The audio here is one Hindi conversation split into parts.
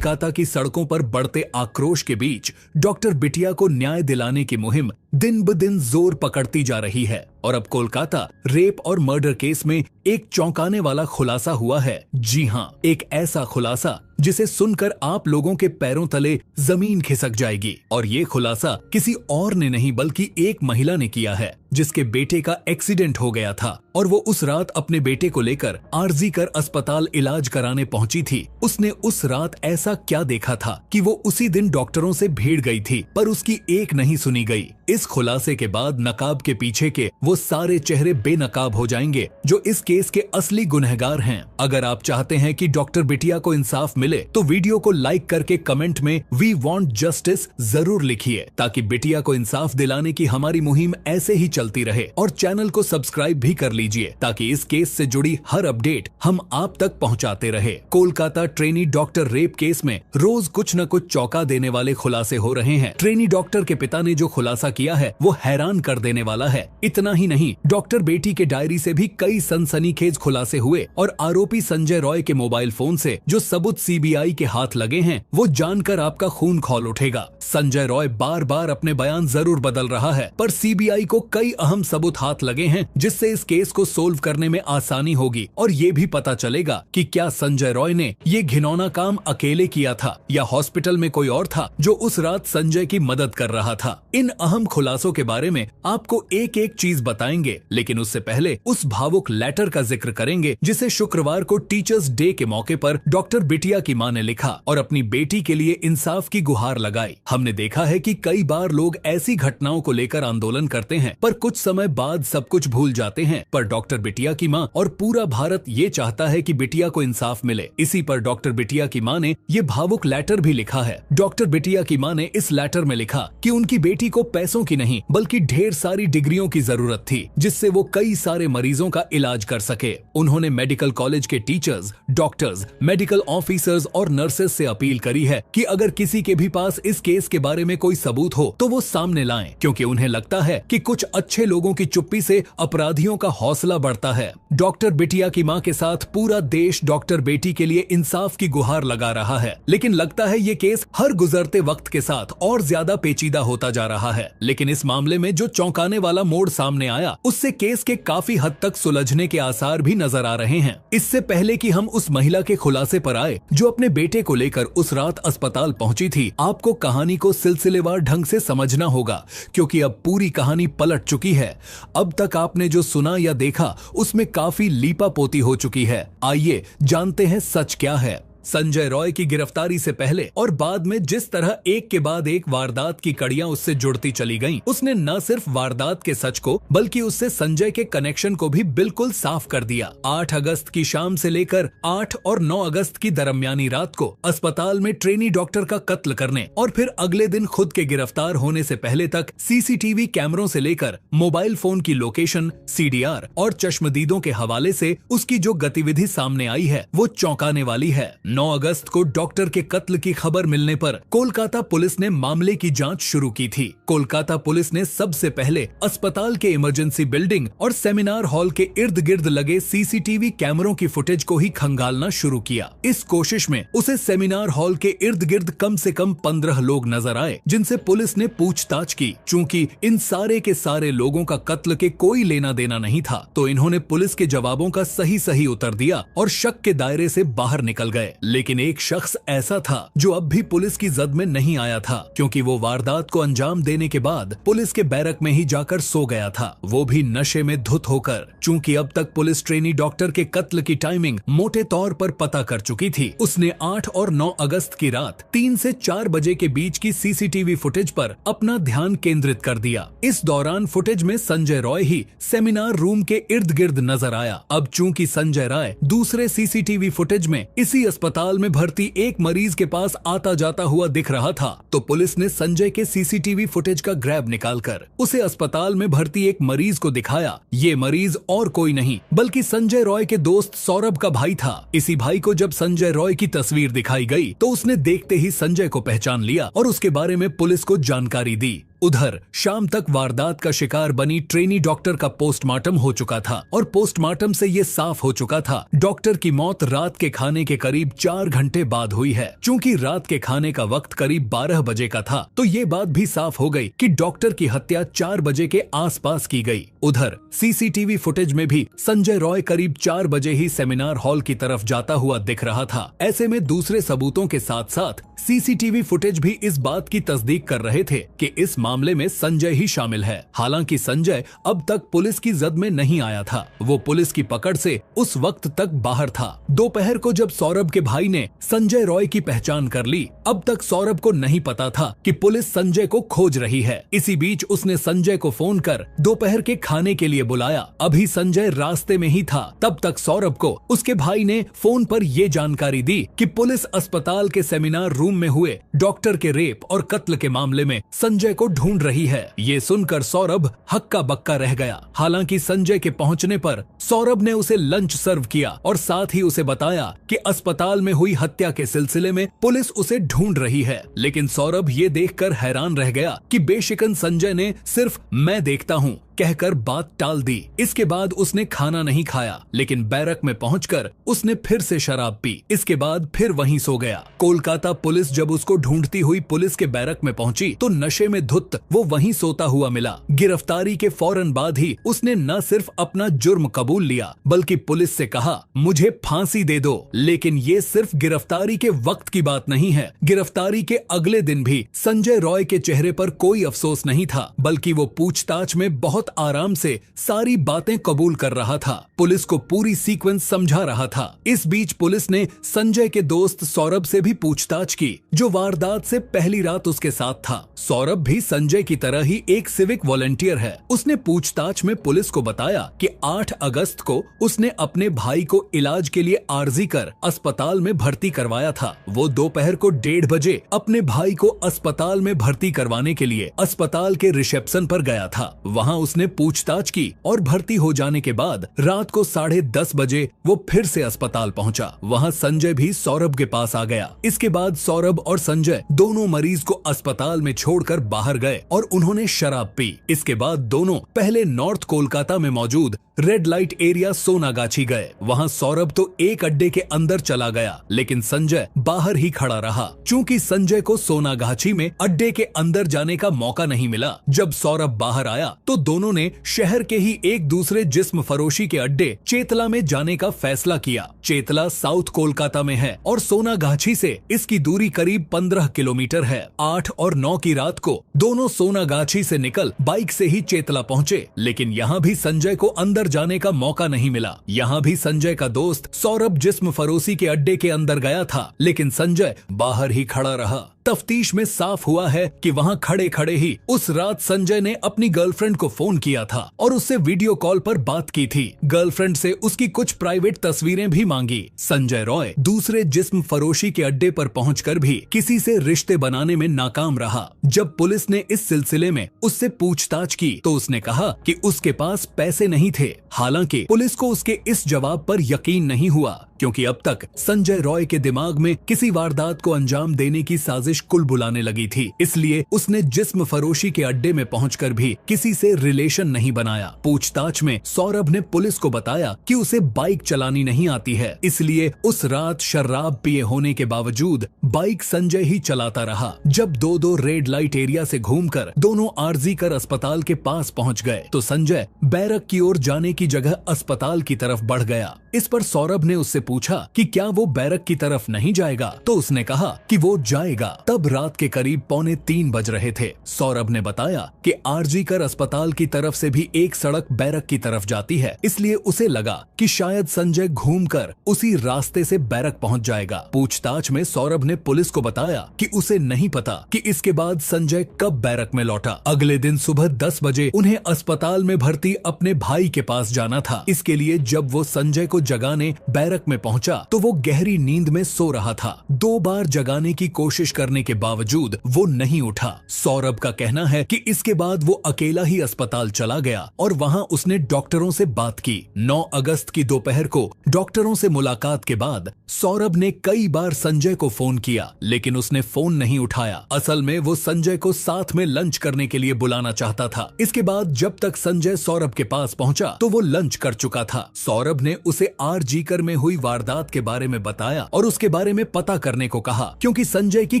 कोलकाता की सड़कों पर बढ़ते आक्रोश के बीच डॉक्टर बिटिया को न्याय दिलाने की मुहिम दिन ब दिन जोर पकड़ती जा रही है और अब कोलकाता रेप और मर्डर केस में एक चौंकाने वाला खुलासा हुआ है। जी हाँ, एक ऐसा खुलासा जिसे सुनकर आप लोगों के पैरों तले जमीन खिसक जाएगी। और ये खुलासा किसी और ने नहीं बल्कि एक महिला ने किया है जिसके बेटे का एक्सीडेंट हो गया था और वो उस रात अपने बेटे को लेकर आरजी कर अस्पताल इलाज कराने पहुंची थी। उसने उस रात ऐसा क्या देखा था कि वो उसी दिन डॉक्टरों से भीड़ गई थी पर उसकी एक नहीं सुनी गई। इस खुलासे के बाद नकाब के पीछे के वो सारे चेहरे बेनकाब हो जाएंगे जो इस केस के असली गुनहगार हैं। अगर आप चाहते हैं कि डॉक्टर बिटिया को इंसाफ मिले तो वीडियो को लाइक करके कमेंट में वी वांट जस्टिस जरूर लिखिए ताकि बिटिया को इंसाफ दिलाने की हमारी मुहिम ऐसे ही चलती रहे। और चैनल को सब्सक्राइब भी कर लीजिए ताकि इस केस से जुड़ी हर अपडेट हम आप तक पहुंचाते रहे। Kolkata trainee doctor rape case में रोज कुछ न कुछ चौंका देने वाले खुलासे हो रहे हैं। ट्रेनी डॉक्टर के पिता ने जो खुलासा किया है वो हैरान कर देने वाला है। इतना ही नहीं, डॉक्टर बेटी के डायरी से भी कई सनसनीखेज खुलासे हुए और आरोपी संजय रॉय के मोबाइल फोन से जो सबूत सीबीआई के हाथ लगे हैं वो जानकर आपका खून खौल उठेगा। संजय रॉय बार बार अपने बयान जरूर बदल रहा है पर सीबीआई को कई अहम सबूत हाथ लगे हैं जिससे इस केस को सोल्व करने में आसानी होगी और ये भी पता चलेगा कि क्या संजय रॉय ने ये घिनौना काम अकेले किया था या हॉस्पिटल में कोई और था जो उस रात संजय की मदद कर रहा था। इन अहम खुलासों के बारे में आपको एक एक चीज बताएंगे, लेकिन उससे पहले उस भावुक लेटर का जिक्र करेंगे जिसे शुक्रवार को टीचर्स डे के मौके पर डॉक्टर बिटिया की मां ने लिखा और अपनी बेटी के लिए इंसाफ की गुहार लगाई। हमने देखा है कि कई बार लोग ऐसी घटनाओं को लेकर आंदोलन करते हैं पर कुछ समय बाद सब कुछ भूल जाते हैं, पर डॉक्टर बिटिया की मां और पूरा भारत ये चाहता है कि बिटिया को इंसाफ मिले। इसी पर डॉक्टर बिटिया की मां ने ये भावुक लेटर भी लिखा है। डॉक्टर बिटिया की मां ने इस लेटर में लिखा कि उनकी बेटी को पैसों की नहीं बल्कि ढेर सारी डिग्रियों की जरूरत थी जिससे वो कई सारे मरीजों का इलाज कर सके। उन्होंने मेडिकल कॉलेज के टीचर्स, डॉक्टर्स, मेडिकल ऑफिसर्स और नर्सेस से अपील करी है कि अगर किसी के भी पास इस केस के बारे में कोई सबूत हो तो वो सामने लाएं, क्योंकि उन्हें लगता है कि कुछ अच्छे लोगों की चुप्पी से अपराधियों का हौसला बढ़ता है। डॉक्टर बिटिया की मां के साथ पूरा देश डॉक्टर बेटी के लिए इंसाफ की गुहार लगा रहा है, लेकिन लगता है ये केस हर गुजरते वक्त के साथ और ज्यादा पेचीदा होता जा रहा है। लेकिन इस मामले में जो चौंकाने वाला मोड़ सामने आया उससे केस के काफी हद तक सुलझने के आसार भी नजर आ रहे हैं। इससे पहले कि हम उस महिला के खुलासे पर आए जो अपने बेटे को लेकर उस रात अस्पताल पहुंची थी, आपको कहानी को सिलसिलेवार ढंग से समझना होगा क्योंकि अब पूरी कहानी पलट चुकी है। अब तक आपने जो सुना या देखा उसमें काफी लीपापोती हो चुकी है। आइए जानते हैं सच क्या है। संजय रॉय की गिरफ्तारी से पहले और बाद में जिस तरह एक के बाद एक वारदात की कड़ियां उससे जुड़ती चली गईं, उसने न सिर्फ वारदात के सच को बल्कि उससे संजय के कनेक्शन को भी बिल्कुल साफ कर दिया। 8 अगस्त की शाम से लेकर 8 और 9 अगस्त की दरमियानी रात को अस्पताल में ट्रेनी डॉक्टर का कत्ल करने और फिर अगले दिन खुद के गिरफ्तार होने से पहले तक सीसीटीवी कैमरों से लेकर मोबाइल फोन की लोकेशन, सीडीआर और चश्मदीदों के हवाले से उसकी जो गतिविधि सामने आई है वो चौंकाने वाली है। 9 अगस्त को डॉक्टर के कत्ल की खबर मिलने पर कोलकाता पुलिस ने मामले की जांच शुरू की थी। कोलकाता पुलिस ने सबसे पहले अस्पताल के इमरजेंसी बिल्डिंग और सेमिनार हॉल के इर्द गिर्द लगे सीसीटीवी कैमरों की फुटेज को ही खंगालना शुरू किया। इस कोशिश में उसे सेमिनार हॉल के इर्द गिर्द कम से कम 15 लोग नजर आए जिनसे पुलिस ने पूछताछ की। चूंकि इन सारे के सारे लोगों का कत्ल के कोई लेना देना नहीं था तो इन्होंने पुलिस के जवाबों का सही उत्तर दिया और शक के दायरे से बाहर निकल गए। लेकिन एक शख्स ऐसा था जो अब भी पुलिस की जद में नहीं आया था क्योंकि वो वारदात को अंजाम देने के बाद पुलिस के बैरक में ही जाकर सो गया था, वो भी नशे में धुत होकर। चूंकि अब तक पुलिस ट्रेनी डॉक्टर के कत्ल की टाइमिंग मोटे तौर पर पता कर चुकी थी, उसने 8 और 9 अगस्त की रात 3 से 4 बजे के बीच की सीसीटीवी फुटेज पर अपना ध्यान केंद्रित कर दिया। इस दौरान फुटेज में संजय रॉय ही सेमिनार रूम के इर्द गिर्द नजर आया। अब चूंकि संजय रॉय दूसरे सीसीटीवी फुटेज में इसी अस्पताल में भर्ती एक मरीज के पास आता जाता हुआ दिख रहा था तो पुलिस ने संजय के सीसीटीवी फुटेज का ग्रैब निकालकर उसे अस्पताल में भर्ती एक मरीज को दिखाया। ये मरीज और कोई नहीं बल्कि संजय रॉय के दोस्त सौरभ का भाई था। इसी भाई को जब संजय रॉय की तस्वीर दिखाई गई तो उसने देखते ही संजय को पहचान लिया और उसके बारे में पुलिस को जानकारी दी। उधर शाम तक वारदात का शिकार बनी ट्रेनी डॉक्टर का पोस्टमार्टम हो चुका था और पोस्टमार्टम से ये साफ हो चुका था डॉक्टर की मौत रात के खाने के करीब 4 घंटे बाद हुई है। चूंकि रात के खाने का वक्त करीब 12 बजे का था तो ये बात भी साफ हो गई कि डॉक्टर की हत्या 4 बजे के आसपास की गई। उधर सीसीटीवी फुटेज में भी संजय रॉय करीब 4 बजे ही सेमिनार हॉल की तरफ जाता हुआ दिख रहा था। ऐसे में दूसरे सबूतों के साथ साथ सीसीटीवी फुटेज भी इस बात की तस्दीक कर रहे थे कि इस मामले में संजय ही शामिल है। हालांकि संजय अब तक पुलिस की जद में नहीं आया था, वो पुलिस की पकड़ से उस वक्त तक बाहर था। दोपहर को जब सौरभ के भाई ने संजय रॉय की पहचान कर ली, अब तक सौरभ को नहीं पता था कि पुलिस संजय को खोज रही है। इसी बीच उसने संजय को फोन कर दोपहर के खाने के लिए बुलाया। अभी संजय रास्ते में ही था, तब तक सौरभ को उसके भाई ने फोन पर ये जानकारी दी कि पुलिस अस्पताल के सेमिनार रूम में हुए डॉक्टर के रेप और कत्ल के मामले में संजय को ढूंढ रही है। ये सुनकर सौरभ हक्का बक्का रह गया। हालांकि संजय के पहुंचने पर सौरभ ने उसे लंच सर्व किया और साथ ही उसे बताया कि अस्पताल में हुई हत्या के सिलसिले में पुलिस उसे ढूंढ रही है। लेकिन सौरभ ये देखकर हैरान रह गया कि बेशिकन संजय ने सिर्फ मैं देखता हूँ कहकर बात टाल दी। इसके बाद उसने खाना नहीं खाया, लेकिन बैरक में पहुंचकर उसने फिर से शराब पी। इसके बाद फिर वहीं सो गया। कोलकाता पुलिस जब उसको ढूंढती हुई पुलिस के बैरक में पहुंची तो नशे में धुत वो वहीं सोता हुआ मिला। गिरफ्तारी के फौरन बाद ही उसने न सिर्फ अपना जुर्म कबूल लिया बल्कि पुलिस से कहा मुझे फांसी दे दो। लेकिन ये सिर्फ गिरफ्तारी के वक्त की बात नहीं है। गिरफ्तारी के अगले दिन भी संजय रॉय के चेहरे पर कोई अफसोस नहीं था, बल्कि वो पूछताछ में बहुत आराम से सारी बातें कबूल कर रहा था। पुलिस को पूरी सीक्वेंस समझा रहा था। इस बीच पुलिस ने संजय के दोस्त सौरभ से भी पूछताछ की, जो वारदात से पहली रात उसके साथ था। सौरभ भी संजय की तरह ही एक सिविक वॉलंटियर है। उसने पूछताछ में पुलिस को बताया कि 8 अगस्त को उसने अपने भाई को इलाज के लिए आर्जी कर अस्पताल में भर्ती करवाया था। वो दोपहर को 1:30 बजे अपने भाई को अस्पताल में भर्ती करवाने के लिए अस्पताल के रिसेप्शन पर गया था। वहाँ उसने पूछताछ की और भर्ती हो जाने के बाद रात को 10:30 बजे वो फिर से अस्पताल पहुंचा। वहां संजय भी सौरभ के पास आ गया। इसके बाद सौरभ और संजय दोनों मरीज को अस्पताल में छोड़कर बाहर गए और उन्होंने शराब पी। इसके बाद दोनों पहले नॉर्थ कोलकाता में मौजूद रेड लाइट एरिया सोनागाछी गए। वहां सौरभ तो एक अड्डे के अंदर चला गया, लेकिन संजय बाहर ही खड़ा रहा। चूंकि संजय को सोनागाछी में अड्डे के अंदर जाने का मौका नहीं मिला, जब सौरभ बाहर आया तो दोनों ने शहर के ही एक दूसरे जिस्म फरोशी के अड्डे चेतला में जाने का फैसला किया। चेतला साउथ कोलकाता में है और सोनागाछी से इसकी दूरी करीब 15 किलोमीटर है। 8 और 9 की रात को दोनों सोनागाछी से निकल बाइक से ही चेतला पहुंचे, लेकिन यहाँ भी संजय को अंदर जाने का मौका नहीं मिला। यहाँ भी संजय का दोस्त सौरभ जिस्म फरोशी के अड्डे के अंदर गया था, लेकिन संजय बाहर ही खड़ा रहा। तफ्तीश में साफ हुआ है कि वहां खड़े खड़े ही उस रात संजय ने अपनी गर्लफ्रेंड को फोन किया था और उससे वीडियो कॉल पर बात की थी। गर्लफ्रेंड से उसकी कुछ प्राइवेट तस्वीरें भी मांगी। संजय रॉय दूसरे जिस्म फरोशी के अड्डे पर पहुंचकर भी किसी से रिश्ते बनाने में नाकाम रहा। जब पुलिस ने इस सिलसिले में उससे पूछताछ की तो उसने कहा कि उसके पास पैसे नहीं थे। हालांकि पुलिस को उसके इस जवाब पर यकीन नहीं हुआ, क्योंकि अब तक संजय रॉय के दिमाग में किसी वारदात को अंजाम देने की साजिश कुल बुलाने लगी थी। इसलिए उसने जिस्म फरोशी के अड्डे में पहुंचकर भी किसी से रिलेशन नहीं बनाया। पूछताछ में सौरभ ने पुलिस को बताया कि उसे बाइक चलानी नहीं आती है, इसलिए उस रात शराब पिए होने के बावजूद बाइक संजय ही चलाता रहा। जब दो रेड लाइट एरिया से घूमकर दोनों आरजी कर अस्पताल के पास पहुंच गए तो संजय बैरक की ओर जाने की जगह अस्पताल की तरफ बढ़ गया। इस पर सौरभ ने उससे पूछा कि क्या वो बैरक की तरफ नहीं जाएगा, तो उसने कहा कि वो जाएगा। तब रात के करीब 2:45 बज रहे थे। सौरभ ने बताया कि आरजी कर अस्पताल की तरफ से भी एक सड़क बैरक की तरफ जाती है, इसलिए उसे लगा कि शायद संजय घूमकर उसी रास्ते से बैरक पहुंच जाएगा। पूछताछ में सौरभ ने पुलिस को बताया कि उसे नहीं पता कि इसके बाद संजय कब बैरक में लौटा। अगले दिन सुबह 10 बजे उन्हें अस्पताल में भर्ती अपने भाई के पास जाना था। इसके लिए जब वो संजय को जगाने बैरक में पहुंचा तो वो गहरी नींद में सो रहा था। 2 बार जगाने की कोशिश करने के बावजूद वो नहीं उठा। सौरभ का कहना है कि इसके बाद वो अकेला ही अस्पताल चला गया और वहां उसने डॉक्टरों से बात की। 9 अगस्त की दोपहर को डॉक्टरों से मुलाकात के बाद सौरभ ने कई बार संजय को फोन किया, लेकिन उसने फोन नहीं उठाया। असल में वो संजय को साथ में लंच करने के लिए बुलाना चाहता था। इसके बाद जब तक संजय सौरभ के पास पहुंचा तो वो लंच कर चुका था। सौरभ ने उसे आरजीकर में हुई वारदात के बारे में बताया और उसके बारे में पता करने को कहा, क्योंकि संजय की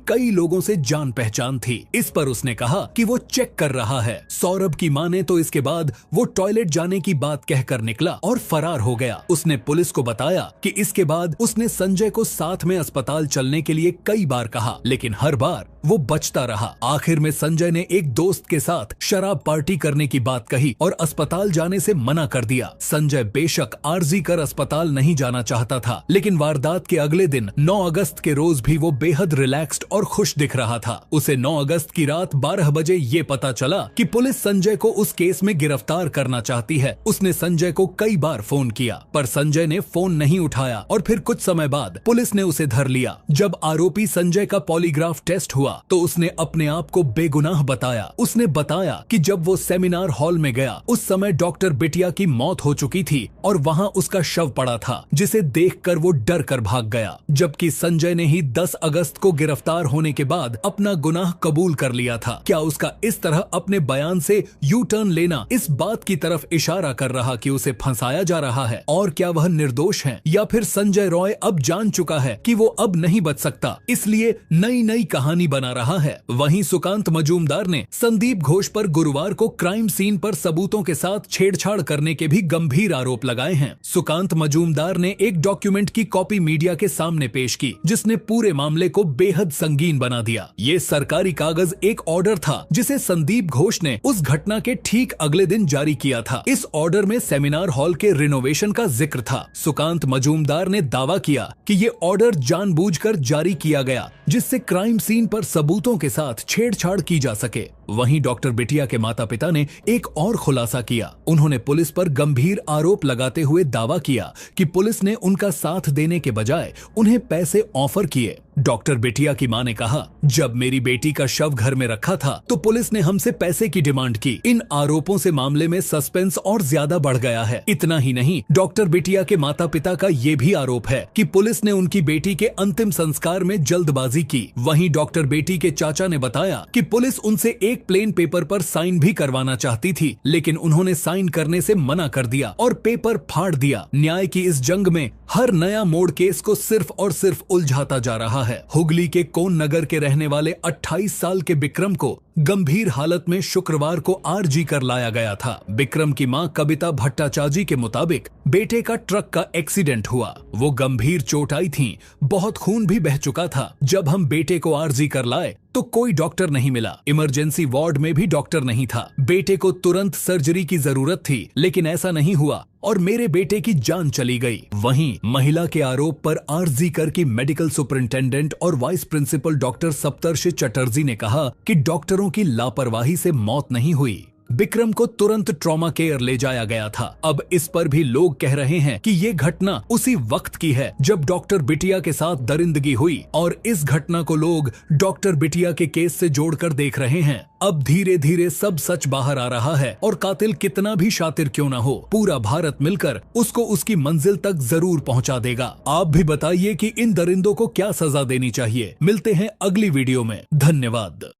कई लोगों से जान पहचान थी। इस पर उसने कहा कि वो चेक कर रहा है। सौरभ की माने तो इसके बाद वो टॉयलेट जाने की बात कहकर निकला और फरार हो गया। उसने पुलिस को बताया कि इसके बाद उसने संजय को साथ में अस्पताल चलने के लिए कई बार कहा, लेकिन हर बार वो बचता रहा। आखिर में संजय ने एक दोस्त के साथ शराब पार्टी करने की बात कही और अस्पताल जाने से मना कर दिया। संजय बेशक आरजी कर अस्पताल नहीं जाना चाहता था, लेकिन वारदात के अगले दिन 9 अगस्त के रोज भी वो बेहद रिलैक्स्ड और खुश दिख रहा था। उसे 9 अगस्त की रात 12 बजे ये पता चला कि पुलिस संजय को उस केस में गिरफ्तार करना चाहती है। उसने संजय को कई बार फोन किया, पर संजय ने फोन नहीं उठाया और फिर कुछ समय बाद पुलिस ने उसे धर लिया। जब आरोपी संजय का पॉलीग्राफ टेस्ट हुआ तो उसने अपने आप को बेगुनाह बताया। उसने बताया कि जब वो सेमिनार हॉल में गया उस समय डॉक्टर बिटिया की मौत हो चुकी थी और वहां उसका शव पड़ा था, जिसे देखकर वो डर कर भाग गया। जबकि संजय ने ही 10 अगस्त को गिरफ्तार होने के बाद अपना गुनाह कबूल कर लिया था। क्या उसका इस तरह अपने बयान से यू टर्न लेना इस बात की तरफ इशारा कर रहा कि उसे फंसाया जा रहा है? और क्या वह निर्दोष है, या फिर संजय रॉय अब जान चुका है कि वो अब नहीं बच सकता, इसलिए नई नई कहानी बना रहा है? वहीं सुकांत मजूमदार ने संदीप घोष पर गुरुवार को क्राइम सीन पर सबूतों के साथ छेड़छाड़ करने के भी गंभीर आरोप लगाए हैं। सुकांत मजूमदार ने एक डॉक्यूमेंट की कॉपी मीडिया के सामने पेश की, जिसने पूरे मामले को बेहद संगीन बना दिया। ये सरकारी कागज एक ऑर्डर था जिसे संदीप घोष ने उस घटना के ठीक अगले दिन जारी किया था। इस ऑर्डर में सेमिनार हॉल के रिनोवेशन का जिक्र था। सुकांत मजूमदार ने दावा किया कि ये ऑर्डर जानबूझकर जारी किया गया, जिससे क्राइम सीन पर सबूतों के साथ छेड़छाड़ की जा सके। वहीं डॉक्टर बिटिया के माता पिता ने एक और खुलासा किया। उन्होंने पुलिस पर गंभीर आरोप लगाते हुए दावा किया कि पुलिस ने उनका साथ देने के बजाय उन्हें पैसे ऑफर किए। डॉक्टर बिटिया की मां ने कहा, जब मेरी बेटी का शव घर में रखा था तो पुलिस ने हमसे पैसे की डिमांड की। इन आरोपों से मामले में सस्पेंस और ज्यादा बढ़ गया है। इतना ही नहीं, डॉक्टर बिटिया के माता पिता का ये भी आरोप है कि पुलिस ने उनकी बेटी के अंतिम संस्कार में जल्दबाजी की। वहीं डॉक्टर बेटी के चाचा ने बताया कि पुलिस उनसे एक प्लेन पेपर पर साइन भी करवाना चाहती थी, लेकिन उन्होंने साइन करने से मना कर दिया और पेपर फाड़ दिया। न्याय की इस जंग में हर नया मोड़ केस को सिर्फ और सिर्फ उलझाता जा रहा है। हुगली के कोन नगर के रहने वाले 28 साल के विक्रम को गंभीर हालत में शुक्रवार को आरजी कर लाया गया था। विक्रम की मां कविता भट्टाचार्जी के मुताबिक बेटे का ट्रक का एक्सीडेंट हुआ। वो गंभीर चोट आई थी, बहुत खून भी बह चुका था। जब हम बेटे को आरजी कर लाए तो कोई डॉक्टर नहीं मिला। इमरजेंसी वार्ड में भी डॉक्टर नहीं था। बेटे को तुरंत सर्जरी की जरूरत थी, लेकिन ऐसा नहीं हुआ और मेरे बेटे की जान चली गई। वहीं महिला के आरोप पर आरजी कर की मेडिकल सुपरिंटेंडेंट और वाइस प्रिंसिपल डॉक्टर सप्तर्षि चटर्जी ने कहा कि डॉक्टरों की लापरवाही से मौत नहीं हुई। विक्रम को तुरंत ट्रॉमा केयर ले जाया गया था। अब इस पर भी लोग कह रहे हैं कि ये घटना उसी वक्त की है जब डॉक्टर बिटिया के साथ दरिंदगी हुई और इस घटना को लोग डॉक्टर बिटिया के केस से जोड़कर देख रहे हैं। अब धीरे धीरे सब सच बाहर आ रहा है और कातिल कितना भी शातिर क्यों न हो, पूरा भारत मिलकर उसको उसकी मंजिल तक जरूर पहुंचा देगा। आप भी बताइए कि इन दरिंदों को क्या सजा देनी चाहिए। मिलते हैं अगली वीडियो में। धन्यवाद।